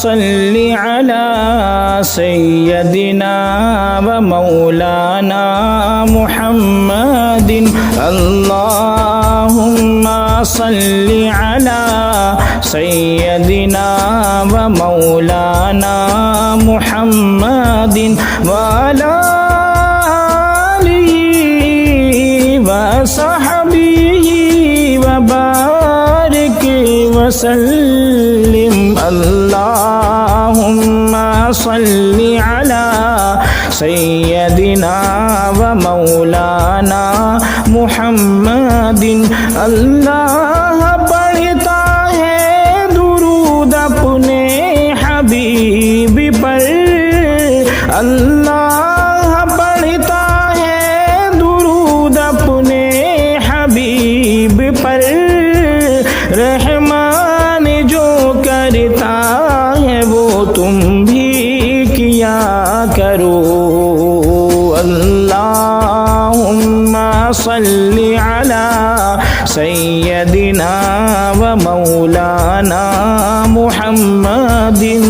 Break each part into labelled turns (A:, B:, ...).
A: सल्लि अला सय्यदिना व मौलाना मुहम्मदिन अल्लाहुम्मा सल्लि अला सय्यदिना व मौलाना मुहम्मदिन व अला आलिहि व सहबिहि व बारिक व सल्लिम अल्लाहुम्मा सल्लि अला सय्यदिना व मौलाना मुहम्मदिन। अल्लाह पढ़ता है दुरूद अपने हबीब पर, अल्लाह पढ़ता है दुरूद अपने हबीब पर, रहमान जो करता है वो तुम भी किया करो। अल्लाहुम्मा सल्लि अला सय्यदिना व मौलाना मुहम्मदिन।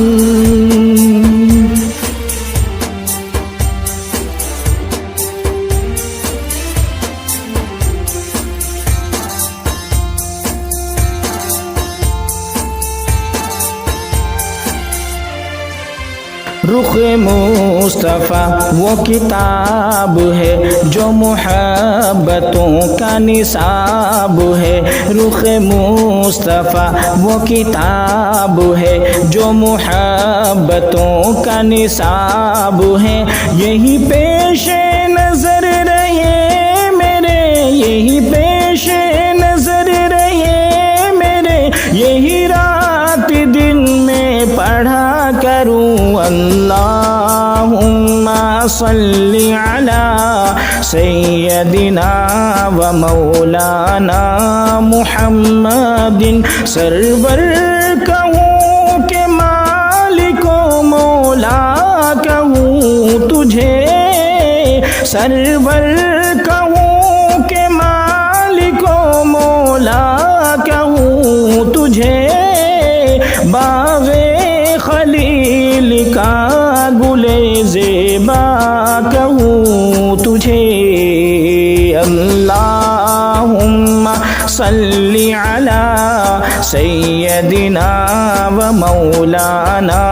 A: रुख मुस्तफ़ा वो किताब है जो मुहब्बतों का निसाब है। रुख मुस्तफ़ा वो किताब है जो मुहब्बतों का निसाब है। यही पेश नज़र रहे मेरे, यही पेश नज़र रहे मेरे, यही रात दिन में पढ़ा करूं। अल्लाहुम्मा सल्लि अला सय्यदिना व मौलाना मुहम्मदिन। सरवर कहूँ के मालिको मौला कहूँ तुझे, सरवर कहूँ के मालिको मौला कहूँ तुझे, बावे खलील का गुले ज़ेबा कहूँ तुझे। अल्लाहुम्मा सल्लि अला सय्यदिना व मौलाना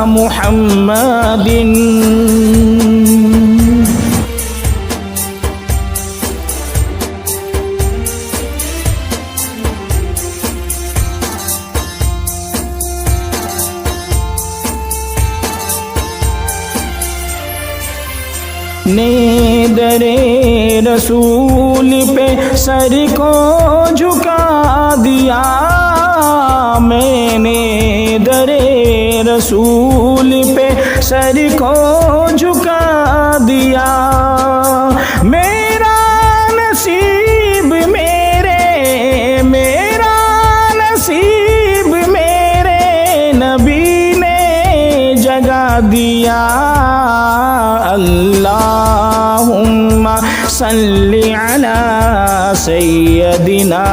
A: मुहम्मदिन। ने दरे रसूल पे सर को झुका दिया, मैंने दरे रसूल पे सर को झुका दिया। मेरा नसीब मेरे, मेरा नसीब मेरे नबी ने जगा दिया। अल्लाहुम्मा सल्लि अला सय्यदिना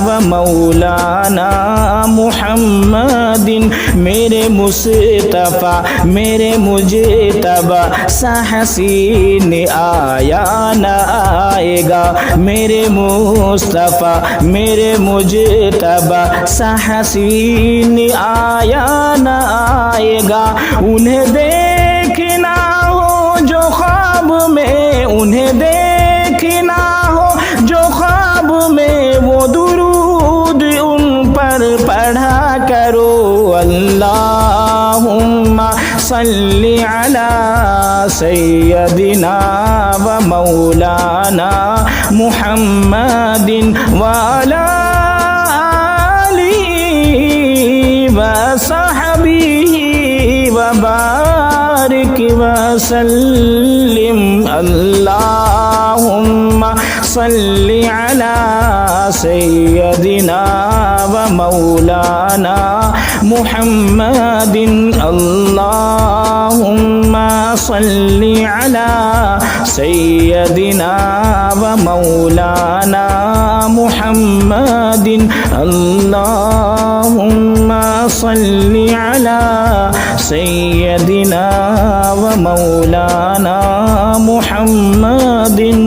A: व मौलाना मुहम्मदिन। मेरे मुस्तफ़ा मेरे मुजतबा सा हसीन आया न आएगा। मेरे मुस्तफ़ा मेरे मुजतबा सा हसीन आया न आएगा। उन्हें देखना हो जो ख्वाब में, उन्हें देखना हो जो ख्वाब में, वो दुरूद उन पर पढ़ा करो। अल्लाहुम्मा सल्लि अला सय्यदिना व मौलाना मुहम्मदिन व अला आलिहि व सहबिहि व बारिक व सल्लिम। अल्लाहुम्मा सल्लि अला सय्यदिना व मौलाना मुहम्मदिन। अल्लाहुम्मा सल्लि अला सय्यदिना व मौलाना मुहम्मदिन। अल्लाहुम्मा सल्लि अला सय्यदिना व मौलाना मुहम्मदिन